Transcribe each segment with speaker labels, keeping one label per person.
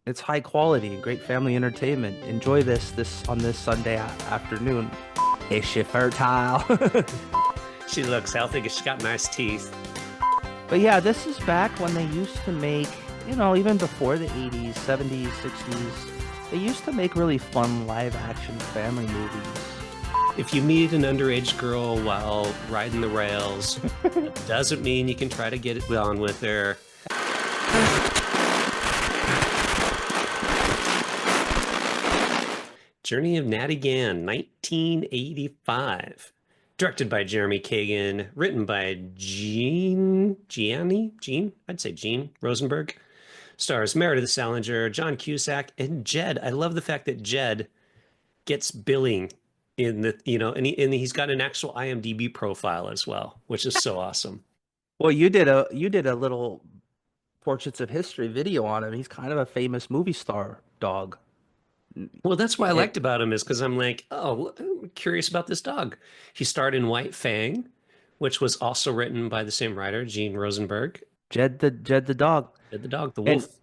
Speaker 1: It's high quality and great family entertainment. Enjoy this on this Sunday afternoon. Is she fertile?
Speaker 2: She looks healthy because she's got nice teeth.
Speaker 1: But yeah, this is back when they used to make, even before the 80s, 70s, 60s, they used to make really fun live action family movies.
Speaker 2: If you meet an underage girl while riding the rails, it doesn't mean you can try to get it on with her. Journey of Natty Gann, 1985. Directed by Jeremy Kagan, written by Gene Rosenberg. Stars Meredith Salenger, John Cusack, and Jed. I love the fact that Jed gets billing in the, and he's got an actual IMDb profile as well, which is so awesome.
Speaker 1: Well, you did a little Portraits of History video on him. He's kind of a famous movie star dog.
Speaker 2: Well, that's what I
Speaker 1: It,
Speaker 2: liked about him is because I'm like, oh, I'm curious about this dog. He starred in White Fang, which was also written by the same writer, Gene Rosenberg.
Speaker 1: Jed the dog.
Speaker 2: Did the dog, the
Speaker 1: And
Speaker 2: wolf.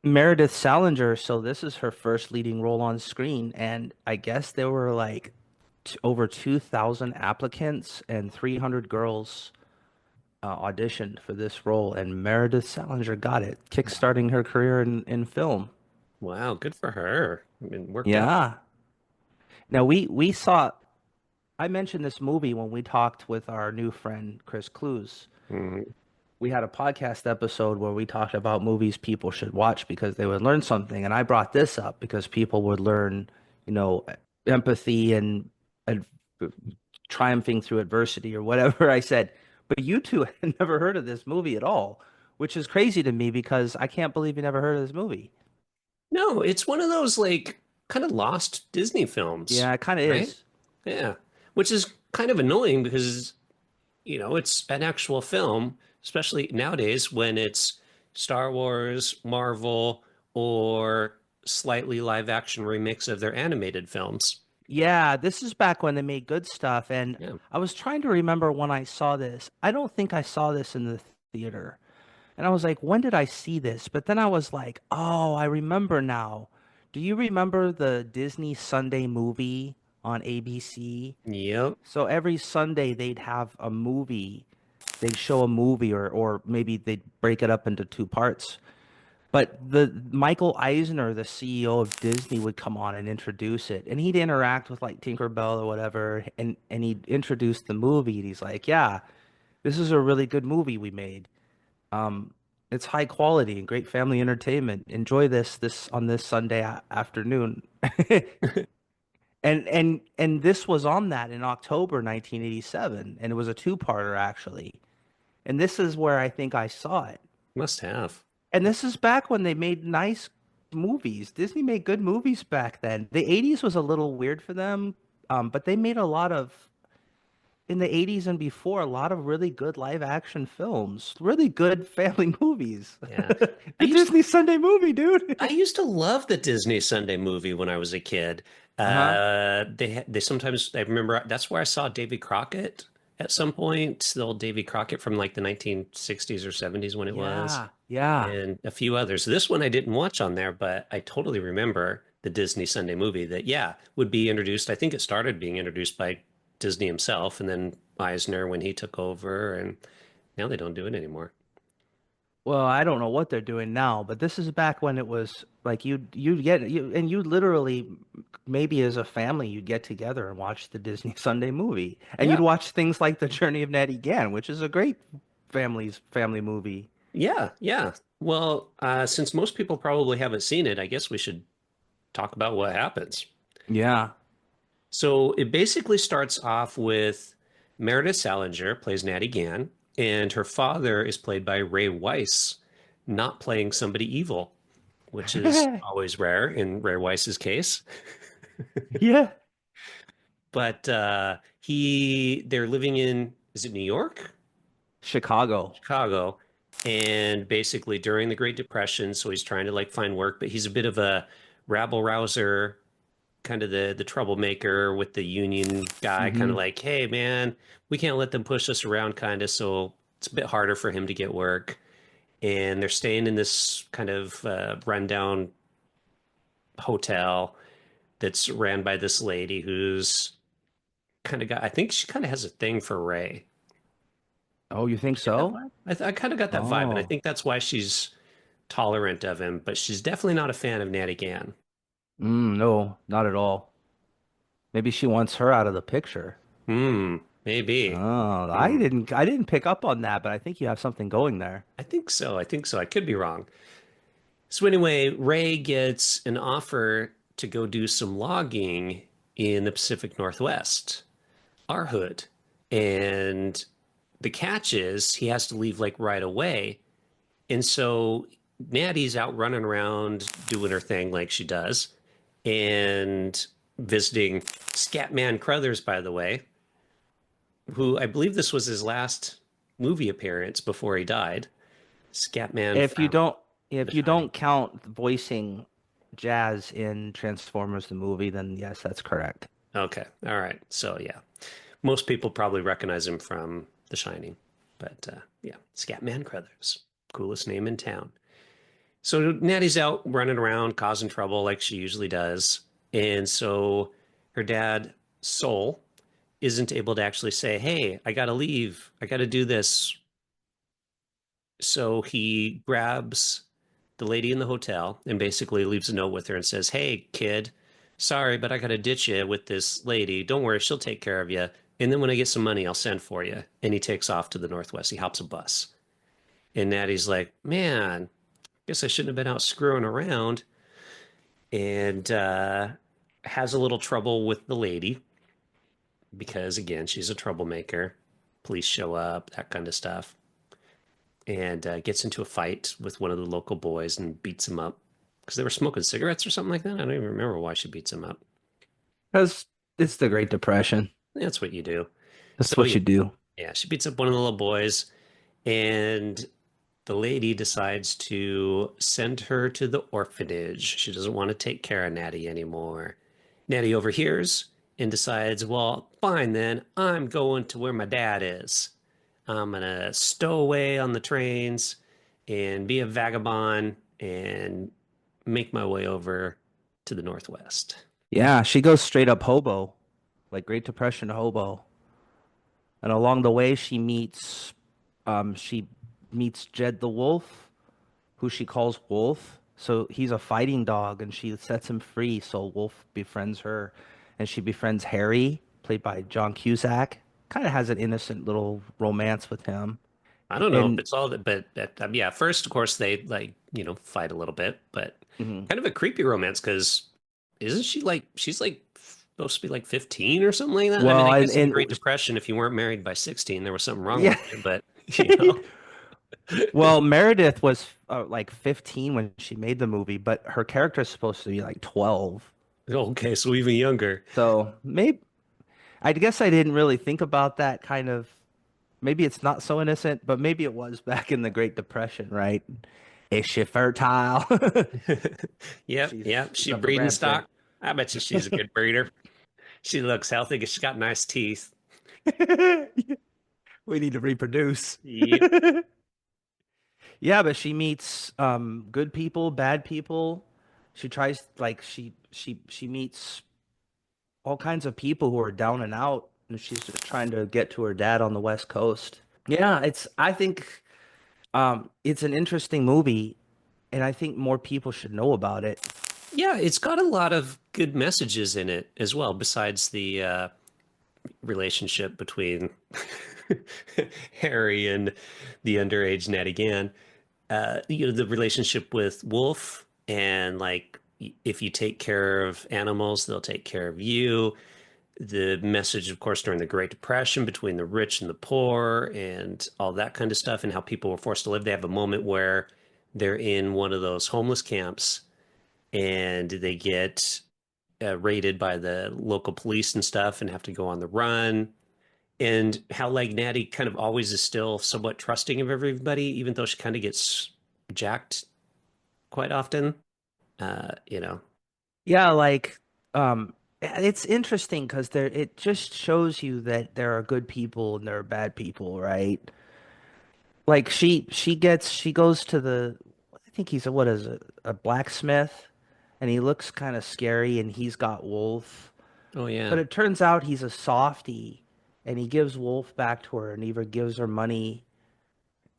Speaker 1: Meredith Salenger, so this is her first leading role on screen, and I guess there were like over 2,000 applicants and 300 girls auditioned for this role, and Meredith Salenger got it, kickstarting her career in film.
Speaker 2: Wow, good for her. I mean, worked out.
Speaker 1: Yeah. Now we saw. I mentioned this movie when we talked with our new friend Chris Clues.
Speaker 2: Mhm.
Speaker 1: We had a podcast episode where we talked about movies people should watch because they would learn something, and I brought this up because people would learn, you know, empathy and triumphing through adversity or whatever I said. But you two had never heard of this movie at all, which is crazy to me because I can't believe you never heard of this movie.
Speaker 2: No, it's one of those like kind of lost Disney films,
Speaker 1: Yeah, it kind of
Speaker 2: right?
Speaker 1: is.
Speaker 2: Yeah, which is kind of annoying because it's an actual film, especially nowadays when it's Star Wars, Marvel, or slightly live action remix of their animated films.
Speaker 1: Yeah, this is back when they made good stuff, and
Speaker 2: Yeah.
Speaker 1: I was trying to remember when I saw this. I don't think I saw this in the theater. And I was like, when did I see this? But then I was like, oh, I remember now. Do you remember the Disney Sunday movie on ABC?
Speaker 2: Yep.
Speaker 1: So every Sunday they'd have a movie. They'd show a movie or maybe they'd break it up into two parts. But the Michael Eisner, the CEO of Disney, would come on and introduce it. And he'd interact with like Tinkerbell or whatever, and he'd introduce the movie and he's like, yeah, this is a really good movie we made. Um, it's high quality and great family entertainment. Enjoy this on this Sunday afternoon. And this was on that in October 1987, and it was a two-parter actually. And this is where I think I saw it.
Speaker 2: Must have.
Speaker 1: And this is back when they made nice movies. Disney made good movies back then. The 80s was a little weird for them, but they made a lot of in the 80s and before, a lot of really good live action films, really good family movies.
Speaker 2: Yeah. I
Speaker 1: The
Speaker 2: used
Speaker 1: Disney Sunday movie,
Speaker 2: I
Speaker 1: dude.
Speaker 2: used to love the Disney Sunday movie when I was a kid.
Speaker 1: Uh-huh.
Speaker 2: They sometimes I remember that's where I saw Davy Crockett at some point, the old Davy Crockett from like the 1960s or 70s when it was,
Speaker 1: Yeah, yeah.
Speaker 2: and a few others. This one I didn't watch on there, but I totally remember the Disney Sunday movie that, yeah, would be introduced. I think it started being introduced by Disney himself and then Eisner when he took over, and now they don't do it anymore.
Speaker 1: Well, I don't know what they're doing now, but this is back when it was like you'd get you and you literally maybe as a family you'd get together and watch the Disney Sunday movie. And you'd
Speaker 2: Yeah.
Speaker 1: watch things like The Journey of Natty Gann, which is a great family movie.
Speaker 2: Yeah, yeah. Well, since most people probably haven't seen it, I guess we should talk about what happens.
Speaker 1: Yeah.
Speaker 2: So it basically starts off with Meredith Salenger plays Natty Gann, and her father is played by Ray Weiss, not playing somebody evil, which is always rare in Ray Weiss's case.
Speaker 1: Yeah.
Speaker 2: But they're living in, is it New York?
Speaker 1: Chicago.
Speaker 2: Chicago. And basically during the Great Depression, so he's trying to like find work, but he's a bit of a rabble rouser, kind of the troublemaker with the union guy, kind of
Speaker 1: Hmm.
Speaker 2: like, hey man, we can't let them push us around, kind of. So it's a bit harder for him to get work. and they're staying in this kind of rundown hotel that's ran by this lady who's kind of got, I think she kind of has a thing for Ray.
Speaker 1: Oh, you think
Speaker 2: Did you get that
Speaker 1: so?
Speaker 2: vibe? I kind of got that vibe, and I
Speaker 1: Oh,
Speaker 2: think that's why she's tolerant of him, but she's definitely not a fan of Natty Gann.
Speaker 1: no, not at all. Maybe she wants her out of the picture.
Speaker 2: Maybe.
Speaker 1: Oh,
Speaker 2: Hmm.
Speaker 1: I didn't pick up on that, but I think you have something going there.
Speaker 2: I think so. I think so. I could be wrong. So anyway, Ray gets an offer to go do some logging in the Pacific Northwest, our hood. And the catch is he has to leave like right away. And so Natty's out running around doing her thing like she does and visiting Scatman Crothers, by the way, who I believe this was his last movie appearance before he died. Scatman
Speaker 1: If you
Speaker 2: from
Speaker 1: don't
Speaker 2: The
Speaker 1: if you
Speaker 2: Shining.
Speaker 1: don't count voicing Jazz in Transformers the movie, then yes, that's correct.
Speaker 2: Okay. All right. So yeah, most people probably recognize him from The Shining, but yeah, Scatman Crothers, coolest name in town. So Natty's out running around, causing trouble like she usually does, and so her dad, Soul, isn't able to actually say, "Hey, I gotta leave. I gotta do this." So he grabs the lady in the hotel and basically leaves a note with her and says, "Hey, kid, sorry, but I got to ditch you with this lady. Don't worry, she'll take care of you. And then when I get some money, I'll send for you." And he takes off to the Northwest. He hops a bus. And Natty's like, "Man, guess I shouldn't have been out screwing around." And has a little trouble with the lady because, again, she's a troublemaker. Police show up, that kind of stuff. And gets into a fight with one of the local boys and beats him up because they were smoking cigarettes or something like that. I don't even remember why she beats him up.
Speaker 1: Because it's the Great Depression.
Speaker 2: That's what you do.
Speaker 1: That's
Speaker 2: So
Speaker 1: what
Speaker 2: yeah,
Speaker 1: you do.
Speaker 2: yeah, she beats up one of the little boys, and the lady decides to send her to the orphanage. She doesn't want to take care of Natty anymore. Natty overhears and decides, well, fine then, I'm going to where my dad is. I'm gonna stow away on the trains and be a vagabond and make my way over to the Northwest.
Speaker 1: Yeah, she goes straight up hobo, like Great Depression hobo. And along the way, she meets Jed the Wolf, who she calls Wolf. So he's a fighting dog, and she sets him free. So Wolf befriends her, and she befriends Harry, played by John Cusack. Kind of has an innocent little romance with him.
Speaker 2: I don't know if
Speaker 1: And
Speaker 2: it's all that, but yeah, first, of course, they like, fight a little bit, but
Speaker 1: mhm.
Speaker 2: kind of a creepy romance because isn't she like, she's like supposed to be like 15 or something like that? I mean,
Speaker 1: Well,
Speaker 2: I
Speaker 1: and
Speaker 2: guess in the
Speaker 1: and
Speaker 2: Great Depression, if you weren't married by 16, there was something wrong
Speaker 1: yeah.
Speaker 2: with you, but you know.
Speaker 1: Well, Meredith was like 15 when she made the movie, but her character is supposed to be like 12.
Speaker 2: Okay, so even younger.
Speaker 1: So maybe I guess I didn't really think about that kind of. Maybe it's not so innocent, but maybe it was back in the Great Depression, right? Is she fertile?
Speaker 2: Yep, yep.
Speaker 1: She's
Speaker 2: She
Speaker 1: up for
Speaker 2: breeding
Speaker 1: grabs there.
Speaker 2: stock. I bet you she's a good breeder. She looks healthy because she's got nice teeth.
Speaker 1: We need to reproduce.
Speaker 2: Yep.
Speaker 1: Yeah, but she meets good people, bad people. She tries like she meets all kinds of people who are down and out, and she's just trying to get to her dad on the West Coast. Yeah, I think it's an interesting movie, and I think more people should know about it.
Speaker 2: Yeah, it's got a lot of good messages in it as well, besides the relationship between Harry and the underage Natty Gann. The relationship with Wolf and like if you take care of animals, they'll take care of you. The message, of course, during the Great Depression between the rich and the poor and all that kind of stuff and how people were forced to live. They have a moment where they're in one of those homeless camps and they get raided by the local police and stuff and have to go on the run. And how like Natty kind of always is still somewhat trusting of everybody, even though she kind of gets jacked quite often. You know,
Speaker 1: Yeah, like it's interesting because there it just shows you that there are good people and there are bad people, right? Like she goes to the, I think he's a, what is it, a blacksmith, and he looks kind of scary, and he's got Wolf.
Speaker 2: Oh
Speaker 1: But
Speaker 2: yeah.
Speaker 1: it turns out he's a softie, and he gives Wolf back to her, and either gives her money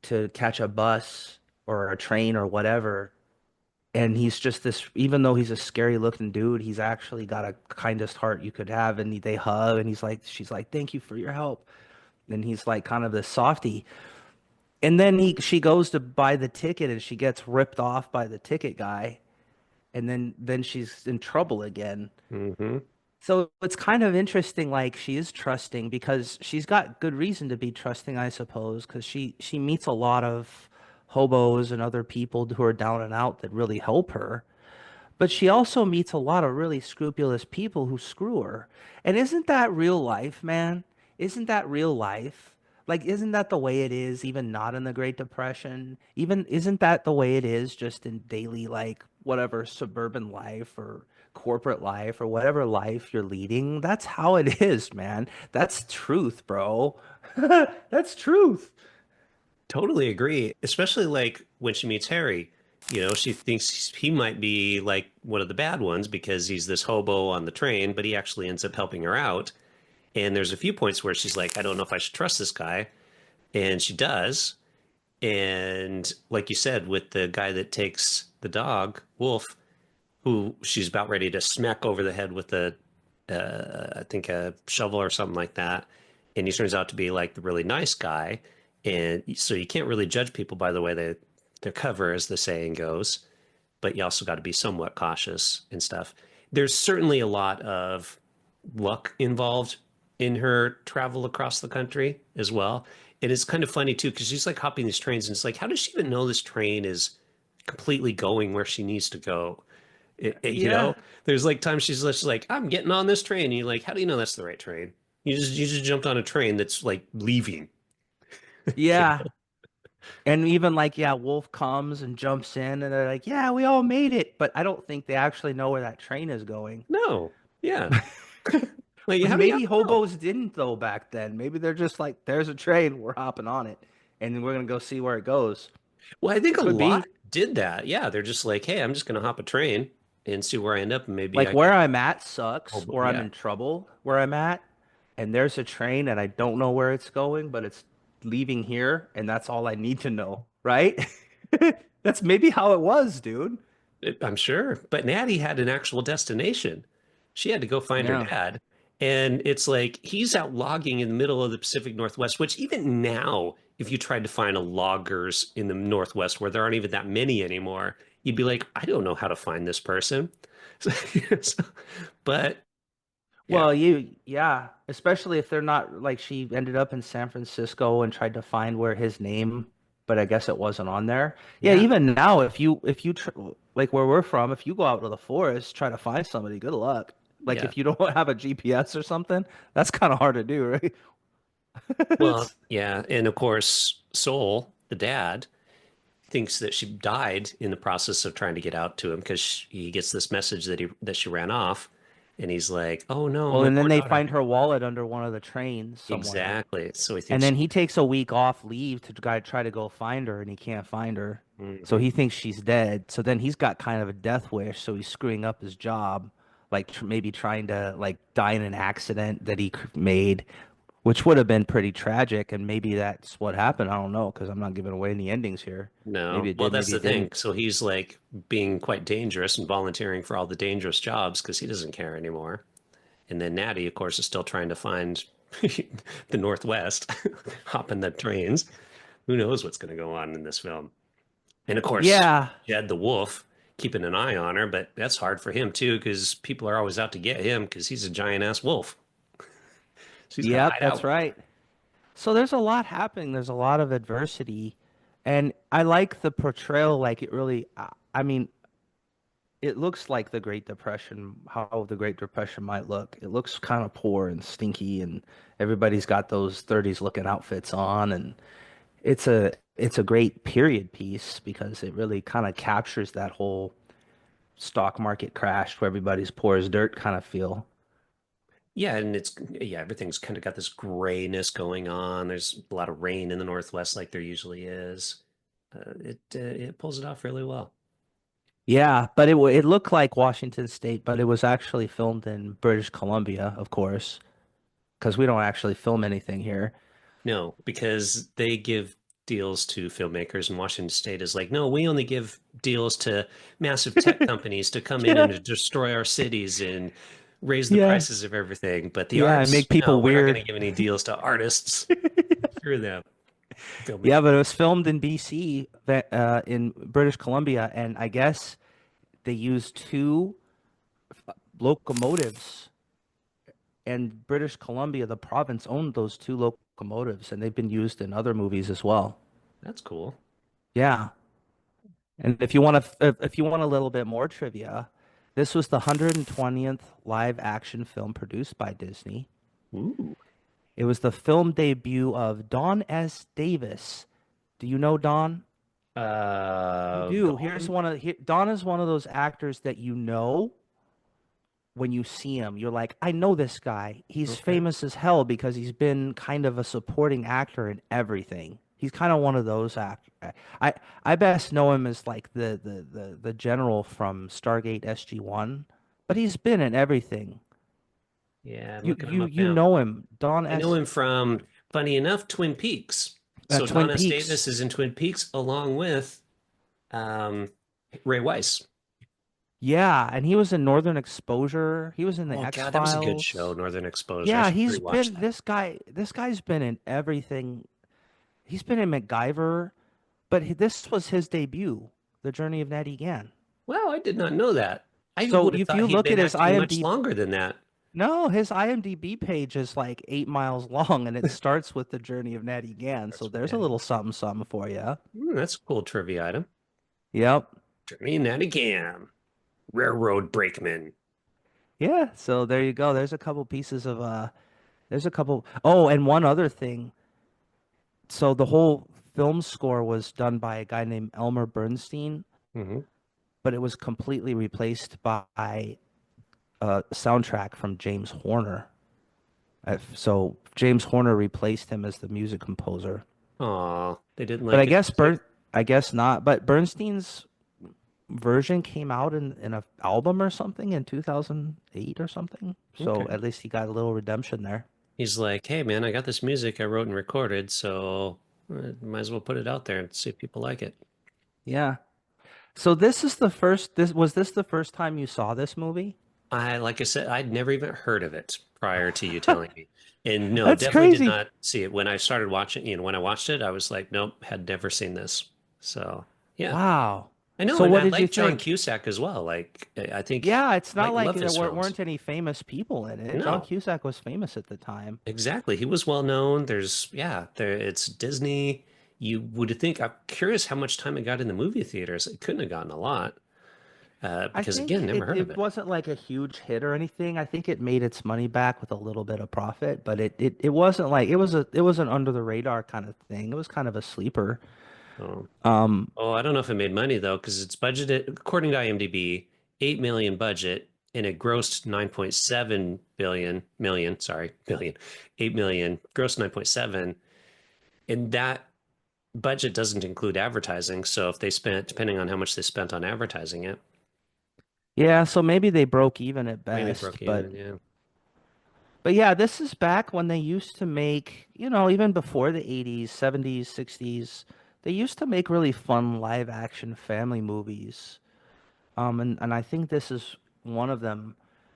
Speaker 1: to catch a bus or a train or whatever. And he's just this, even though he's a scary looking dude, he's actually got a kindest heart you could have. And they hug, and she's like, thank you for your help. And he's like kind of this softie. And then she goes to buy the ticket, and she gets ripped off by the ticket guy. And then she's in trouble again.
Speaker 2: Hmm.
Speaker 1: So it's kind of interesting, like she is trusting because she's got good reason to be trusting, I suppose, because she meets a lot of hobos and other people who are down and out that really help her. But she also meets a lot of really scrupulous people who screw her. And isn't that real life, man? Isn't that real life? Like, isn't that the way it is, even not in the Great Depression? Even, isn't that the way it is just in daily, like, whatever, suburban life or corporate life or whatever life you're leading? That's how it is, man. That's truth, bro. That's truth.
Speaker 2: Totally agree. Especially like when she meets Harry, she thinks he might be like one of the bad ones because he's this hobo on the train, but he actually ends up helping her out. And there's a few points where she's like, I don't know if I should trust this guy. And she does. And like you said, with the guy that takes the dog, Wolf, who she's about ready to smack over the head with I think a shovel or something like that. And he turns out to be like the really nice guy. And so you can't really judge people by the way their cover, as the saying goes, but you also got to be somewhat cautious and stuff. There's certainly a lot of luck involved in her travel across the country as well. And it's kind of funny too, because she's like hopping these trains, and it's like, how does she even know this train is completely going where she needs to go?
Speaker 1: Yeah.
Speaker 2: There's like times she's just like, I'm getting on this train. And you're like, how do you know that's the right train? You just jumped on a train that's like leaving. You
Speaker 1: Yeah.
Speaker 2: know?
Speaker 1: And even like, yeah, Wolf comes and jumps in, and they're like, yeah, we all made it. But I don't think they actually know where that train is going.
Speaker 2: No. Yeah. Like,
Speaker 1: But
Speaker 2: how do you
Speaker 1: maybe
Speaker 2: know?
Speaker 1: hobos didn't though back then. Maybe they're just like, there's a train, we're hopping on it, and we're gonna go see where it goes.
Speaker 2: Well, I think a
Speaker 1: Could
Speaker 2: lot
Speaker 1: be.
Speaker 2: did that. Yeah, they're just like, hey, I'm just going to hop a train and see where I end up, and maybe
Speaker 1: Like
Speaker 2: I can.
Speaker 1: where I'm at sucks,
Speaker 2: Oh,
Speaker 1: or I'm
Speaker 2: yeah,
Speaker 1: in trouble where I'm at, and there's a train and I don't know where it's going, but it's leaving here, and that's all I need to know, right? That's maybe how it was, dude.
Speaker 2: I'm sure. But Natty had an actual destination. She had to go find her
Speaker 1: Yeah.
Speaker 2: dad. And it's like he's out logging in the middle of the Pacific Northwest, which even now, if you tried to find a loggers in the Northwest where there aren't even that many anymore, you'd be like, I don't know how to find this person. So, but yeah,
Speaker 1: Well, yeah, especially if they're not like she ended up in San Francisco and tried to find where his name, but I guess it wasn't on there. Yeah,
Speaker 2: yeah,
Speaker 1: even now, if you tr like where we're from, if you go out to the forest, try to find somebody, good luck. Like
Speaker 2: yeah.
Speaker 1: if you don't have a GPS or something, that's kind of hard to do, right?
Speaker 2: Well,
Speaker 1: It's-
Speaker 2: yeah. And of course, Soul, the dad, thinks that she died in the process of trying to get out to him because he gets this message that she ran off, and he's like, "Oh no,
Speaker 1: Well,
Speaker 2: my
Speaker 1: and then
Speaker 2: poor
Speaker 1: they
Speaker 2: daughter."
Speaker 1: find her wallet under one of the trains somewhere.
Speaker 2: Exactly. So he
Speaker 1: And
Speaker 2: thinks.
Speaker 1: then he takes a week off leave to try to go find her, and he can't find her. So
Speaker 2: Mhm.
Speaker 1: he thinks she's dead. So then he's got kind of a death wish. So he's screwing up his job, like maybe trying to like die in an accident that he made, which would have been pretty tragic. And maybe that's what happened. I don't know because I'm not giving away any endings here. Maybe
Speaker 2: No,
Speaker 1: it
Speaker 2: well,
Speaker 1: did.
Speaker 2: that's
Speaker 1: Maybe
Speaker 2: the
Speaker 1: it
Speaker 2: thing.
Speaker 1: didn't.
Speaker 2: So he's like being quite dangerous and volunteering for all the dangerous jobs because he doesn't care anymore. And then Natty, of course, is still trying to find the Northwest, hopping the trains. Who knows what's going to go on in this film? And of course,
Speaker 1: Yeah.
Speaker 2: Jed the Wolf keeping an eye on her, but that's hard for him too because people are always out to get him because he's a giant ass wolf. So he's got to
Speaker 1: Yep.
Speaker 2: hide
Speaker 1: That's
Speaker 2: out.
Speaker 1: right. So there's a lot happening. There's a lot of adversity. And I like the portrayal. Like it really, I mean, it looks like the Great Depression, how the Great Depression might look. It looks kind of poor and stinky, and everybody's got those 30s looking outfits on, and it's a great period piece because it really kind of captures that whole stock market crash where everybody's poor as dirt kind of feel.
Speaker 2: Yeah, and everything's kind of got this grayness going on. There's a lot of rain in the Northwest, like there usually is. It pulls it off really well.
Speaker 1: Yeah, but it looked like Washington State, but it was actually filmed in British Columbia, of course, because we don't actually film anything here.
Speaker 2: No, because they give deals to filmmakers, and Washington State is like, no, we only give deals to massive tech companies to come in
Speaker 1: Yeah,
Speaker 2: and to destroy our cities and raise the
Speaker 1: yeah,
Speaker 2: prices of everything. But the
Speaker 1: yeah, and
Speaker 2: arts,
Speaker 1: make people
Speaker 2: no, we're not going to
Speaker 1: weird.
Speaker 2: give any deals to artists. Screw them,
Speaker 1: Yeah, but it was
Speaker 2: filmmakers.
Speaker 1: filmed in BC, in British Columbia, and I guess they used two locomotives, and British Columbia, the province, owned those two locomotives, and they've been used in other movies as well.
Speaker 2: That's cool.
Speaker 1: Yeah, and if you want a little bit more trivia, this was the 120th live action film produced by Disney.
Speaker 2: Ooh.
Speaker 1: It was the film debut of Don S. Davis. Do you know Don? You do. Here's
Speaker 2: Dawn.
Speaker 1: one of Don is one of those actors that you know when you see him. You're like, I know this guy. He's
Speaker 2: Okay.
Speaker 1: famous as hell because he's been kind of a supporting actor in everything. He's kind of one of those actors. I best know him as like the general from Stargate SG-1, but he's been in everything.
Speaker 2: Yeah, I'm
Speaker 1: You
Speaker 2: looking him
Speaker 1: you
Speaker 2: up
Speaker 1: you
Speaker 2: now.
Speaker 1: know him, Don
Speaker 2: I know
Speaker 1: S.
Speaker 2: him from, funny enough, Twin Peaks. So
Speaker 1: Twin
Speaker 2: Don S.
Speaker 1: Peaks.
Speaker 2: Davis is in Twin Peaks along with um, Ray Weiss.
Speaker 1: Yeah, and he was in Northern Exposure. He was in the
Speaker 2: Oh God, that was a good show,
Speaker 1: X-Files.
Speaker 2: Northern Exposure. I
Speaker 1: Yeah,
Speaker 2: should
Speaker 1: he's
Speaker 2: rewatch
Speaker 1: been
Speaker 2: that.
Speaker 1: this guy's been in everything. He's been in MacGyver, but this was his debut, The Journey of Natty Gann.
Speaker 2: Wow, I did not know that. I
Speaker 1: So
Speaker 2: would have
Speaker 1: if
Speaker 2: thought
Speaker 1: you
Speaker 2: he'd
Speaker 1: look at
Speaker 2: been
Speaker 1: his
Speaker 2: acting much
Speaker 1: IMDb,
Speaker 2: longer than that.
Speaker 1: no, his IMDb page is like 8 miles long, and it starts with The Journey of Natty Gann. So
Speaker 2: That's
Speaker 1: there's a
Speaker 2: Natty.
Speaker 1: little something something for you.
Speaker 2: That's a cool trivia item.
Speaker 1: Yep.
Speaker 2: Journey of Natty Gann. Railroad Brakeman.
Speaker 1: Yeah. So there you go. There's a couple pieces of There's a couple. Oh, and one other thing. So the whole film score was done by a guy named Elmer Bernstein,
Speaker 2: Hmm.
Speaker 1: but it was completely replaced by a soundtrack from James Horner. So James Horner replaced him as the music composer.
Speaker 2: Aw, they didn't
Speaker 1: But
Speaker 2: like his music.
Speaker 1: I guess not. But Bernstein's version came out in a album or something in 2008 or something. So
Speaker 2: Okay.
Speaker 1: at least he got a little redemption there.
Speaker 2: He's like, hey man, I got this music I wrote and recorded, so might as well put it out there and see if people like it.
Speaker 1: Yeah. So this is the first this was this the first time you saw this movie?
Speaker 2: Like I said, I'd never even heard of it prior to you telling me. And no,
Speaker 1: That's
Speaker 2: definitely did
Speaker 1: crazy.
Speaker 2: not see it. When I started watching, when I watched it, I was like, nope, had never seen this. So, yeah.
Speaker 1: Wow.
Speaker 2: I know,
Speaker 1: So
Speaker 2: and
Speaker 1: what
Speaker 2: I
Speaker 1: did you
Speaker 2: like John
Speaker 1: think?
Speaker 2: Cusack as well. Like, I think
Speaker 1: Yeah, it's
Speaker 2: I
Speaker 1: not like
Speaker 2: love
Speaker 1: there
Speaker 2: his films.
Speaker 1: weren't any famous people in it. John
Speaker 2: No,
Speaker 1: Cusack was famous at the time.
Speaker 2: exactly. He was well known. It's Disney. You would think, I'm curious how much time it got in the movie theaters. It couldn't have gotten a lot,
Speaker 1: I
Speaker 2: because
Speaker 1: think
Speaker 2: again, never heard of
Speaker 1: it
Speaker 2: it.
Speaker 1: wasn't like a huge hit or anything. I think it made its money back with a little bit of profit, but it wasn't like it was an under the radar kind of thing. It was kind of a sleeper.
Speaker 2: Um,
Speaker 1: Um,
Speaker 2: Oh, I don't know if it made money though, because it's budgeted, according to IMDb, 8 million budget, and it grossed 9.7 billion, 8 million, grossed 9.7. And that budget doesn't include advertising. So if they spent, depending on how much they spent on advertising it,
Speaker 1: yeah, so maybe they broke even at
Speaker 2: maybe
Speaker 1: best,
Speaker 2: broke even. Yeah.
Speaker 1: but yeah, this is back when they used to make, even before the 80s, 70s, 60s, they used to make really fun live action family movies. And I think this is one of them.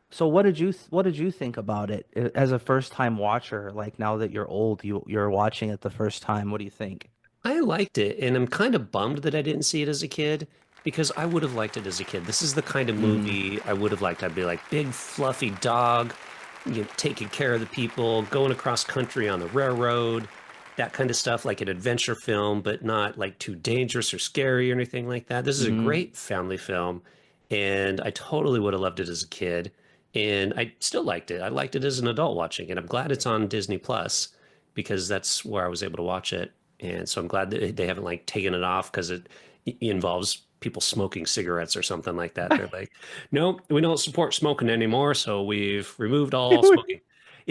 Speaker 1: So what did you think about it as a first time watcher? Like now that you're old, you're watching it the first time. What do you think?
Speaker 2: I liked it, and I'm kind of bummed that I didn't see it as a kid because I would have liked it as a kid. This is the kind of
Speaker 1: Hmm.
Speaker 2: movie I would have liked. I'd be like big fluffy dog, taking care of the people, going across country on the railroad, that kind of stuff, like an adventure film, but not like too dangerous or scary or anything like that. This is a
Speaker 1: Hmm.
Speaker 2: great family film, and I totally would have loved it as a kid, and I still liked it. I liked it as an adult watching it. I'm glad it's on Disney Plus because that's where I was able to watch it. And so I'm glad that they haven't like taken it off because it involves people smoking cigarettes or something like that. They're like, no, we don't support smoking anymore, so we've removed all smoking.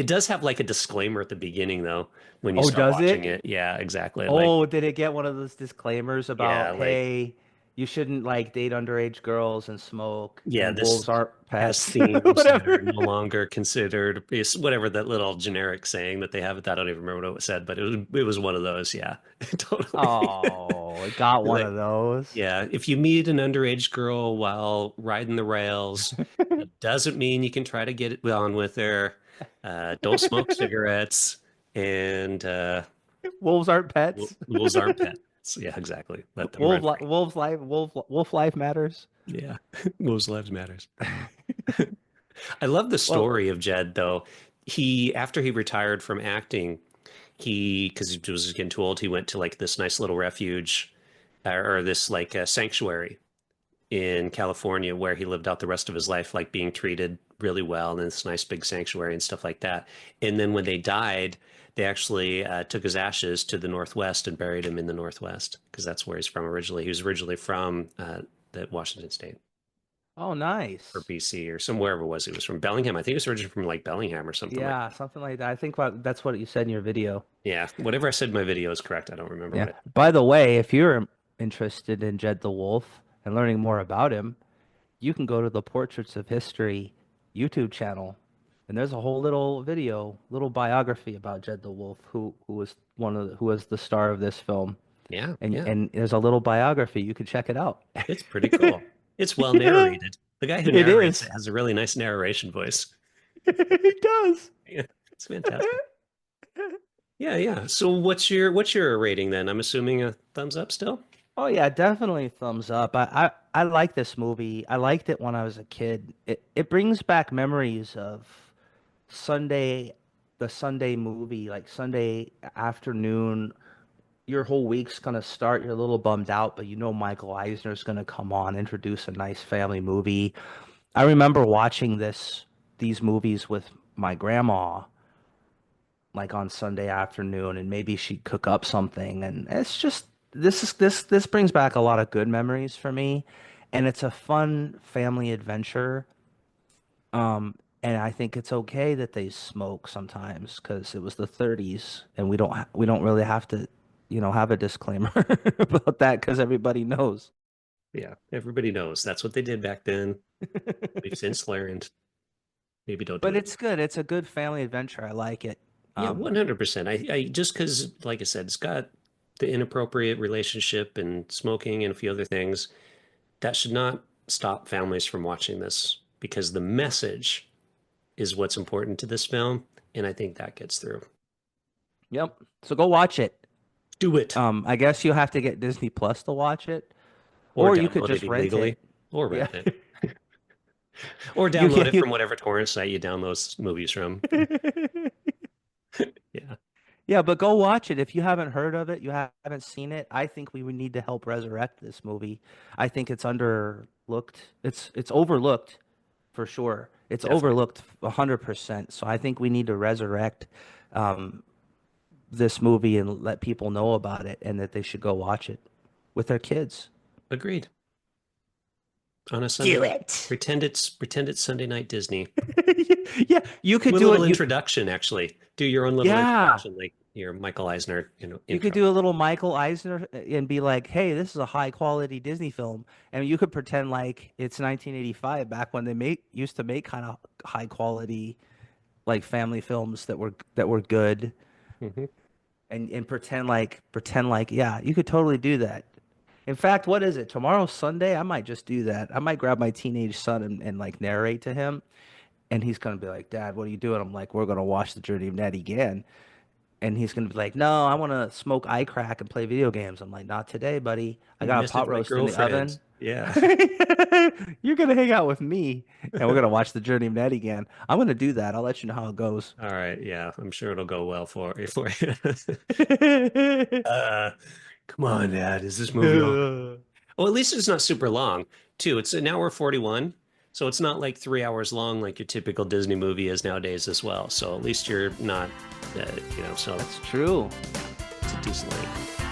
Speaker 2: It does have like a disclaimer at the beginning though, when you
Speaker 1: Oh,
Speaker 2: start
Speaker 1: does
Speaker 2: watching
Speaker 1: it?
Speaker 2: it. Yeah, exactly. Like,
Speaker 1: Oh, did it get one of those disclaimers
Speaker 2: yeah,
Speaker 1: about,
Speaker 2: like,
Speaker 1: hey, you shouldn't like date underage girls and smoke,
Speaker 2: yeah,
Speaker 1: and
Speaker 2: this
Speaker 1: wolves aren't
Speaker 2: has
Speaker 1: pets,
Speaker 2: themes that are
Speaker 1: whatever.
Speaker 2: no longer considered, it's whatever that little generic saying that they have. I don't even remember what it said, but it was one of those. Yeah, totally.
Speaker 1: Oh, it got one
Speaker 2: Like,
Speaker 1: of those.
Speaker 2: yeah, if you meet an underage girl while riding the rails, that doesn't mean you can try to get it on with her. Don't smoke cigarettes, and
Speaker 1: Wolves aren't pets.
Speaker 2: wolves aren't pets. Yeah, exactly. Let them run free.
Speaker 1: Wolf life matters.
Speaker 2: Yeah, wolves' lives matters. I love the
Speaker 1: Well,
Speaker 2: story of Jed, though. After he retired from acting, because he was getting too old, he went to like this nice little refuge, or this like sanctuary in California where he lived out the rest of his life, like being treated really well in this nice big sanctuary and stuff like that. And then when they died, they actually took his ashes to the Northwest and buried him in the Northwest because that's where he's from originally. He was originally from the Washington State
Speaker 1: oh,
Speaker 2: or
Speaker 1: nice.
Speaker 2: BC or somewhere it was. He was from Bellingham. I think he was originally from like Bellingham or something like
Speaker 1: Yeah,
Speaker 2: that.
Speaker 1: something like that. I think that's what you said in your video.
Speaker 2: Yeah, whatever I said in my video is correct. I don't remember
Speaker 1: Yeah.
Speaker 2: what I.
Speaker 1: By the way, if you're interested in Jed the Wolf and learning more about him, you can go to the Portraits of History YouTube channel, and there's a whole little video, little biography about Jed the Wolf, who was who was the star of this film,
Speaker 2: Yeah,
Speaker 1: and
Speaker 2: yeah,
Speaker 1: there's a little biography. You can check it out.
Speaker 2: it's pretty cool. It's well
Speaker 1: Yeah,
Speaker 2: narrated. The guy who
Speaker 1: it
Speaker 2: narrates
Speaker 1: is.
Speaker 2: it has a really nice narration voice.
Speaker 1: It does.
Speaker 2: Yeah, it's fantastic. Yeah, yeah. So what's your rating then? I'm assuming a thumbs up still?
Speaker 1: Oh yeah, definitely thumbs up. I like this movie. I liked it when I was a kid. It brings back memories of Sunday, the Sunday movie, like Sunday afternoon. Your whole week's gonna start. You're a little bummed out, but you know Michael Eisner's gonna come on, introduce a nice family movie. I remember watching these movies with my grandma, like on Sunday afternoon, and maybe she'd cook up something, and it's just this brings back a lot of good memories for me, and it's a fun family adventure. And I think it's okay that they smoke sometimes because it was the 30s, and we don't really have to, have a disclaimer about that because everybody knows.
Speaker 2: Yeah, everybody knows that's what they did back then. We've since learned maybe don't do
Speaker 1: But
Speaker 2: it.
Speaker 1: it's good. It's a good family adventure. I like it.
Speaker 2: Yeah,
Speaker 1: Um,
Speaker 2: 100%. I just because, like I said, it's got the inappropriate relationship and smoking and a few other things that should not stop families from watching this because the message is what's important to this film, and I think that gets through.
Speaker 1: yep. So go watch it.
Speaker 2: Do it
Speaker 1: I guess you have to get Disney Plus to watch it,
Speaker 2: or
Speaker 1: or you could
Speaker 2: download it
Speaker 1: just rent
Speaker 2: illegally
Speaker 1: it.
Speaker 2: or
Speaker 1: Yeah.
Speaker 2: rent it or
Speaker 1: You
Speaker 2: download
Speaker 1: can
Speaker 2: it
Speaker 1: you
Speaker 2: from whatever torrent site you download movies from. Yeah,
Speaker 1: Yeah, but go watch it. If you haven't heard of it, you haven't seen it, I think we would need to help resurrect this movie. I think it's underlooked. It's overlooked for sure. It's
Speaker 2: definitely
Speaker 1: overlooked 100%. So I think we need to resurrect um, this movie and let people know about it and that they should go watch it with their kids.
Speaker 2: agreed. On a Sunday
Speaker 1: Do
Speaker 2: night,
Speaker 1: it.
Speaker 2: pretend it's Sunday night Disney.
Speaker 1: Yeah, you
Speaker 2: Do
Speaker 1: could
Speaker 2: a
Speaker 1: do
Speaker 2: little
Speaker 1: it.
Speaker 2: introduction, actually. Do your own little
Speaker 1: Yeah.
Speaker 2: introduction, like your Michael Eisner,
Speaker 1: You could
Speaker 2: intro.
Speaker 1: do a little Michael Eisner and be like, "Hey, this is a high quality Disney film," and you could pretend like it's 1985, back when they make used to make kind of high quality like family films that were good,
Speaker 2: Hmm.
Speaker 1: and pretend like yeah, you could totally do that. In fact, what is it? Tomorrow's Sunday. I might just do that. I might grab my teenage son and like narrate to him, and he's gonna be like, "Dad, what are you doing?" I'm like, "We're gonna watch the Journey of Natty Gann." And he's gonna be like, "No, I want to smoke eye crack and play video games." I'm like, "Not today, buddy. I
Speaker 2: You
Speaker 1: got a
Speaker 2: messaged
Speaker 1: pot
Speaker 2: my
Speaker 1: roast in the
Speaker 2: girlfriend.
Speaker 1: oven."
Speaker 2: Yeah.
Speaker 1: You're gonna hang out with me, and we're gonna watch the Journey of Natty again. I'm gonna do that. I'll let you know how it goes.
Speaker 2: All right. Yeah, I'm sure it'll go well for you. Uh, come on, Dad. Is this movie on? Well, at least it's not super long, too. It's an hour 41, so it's not like 3 hours long like your typical Disney movie is nowadays as well. So at least you're not, so
Speaker 1: That's true.
Speaker 2: it's a decent length.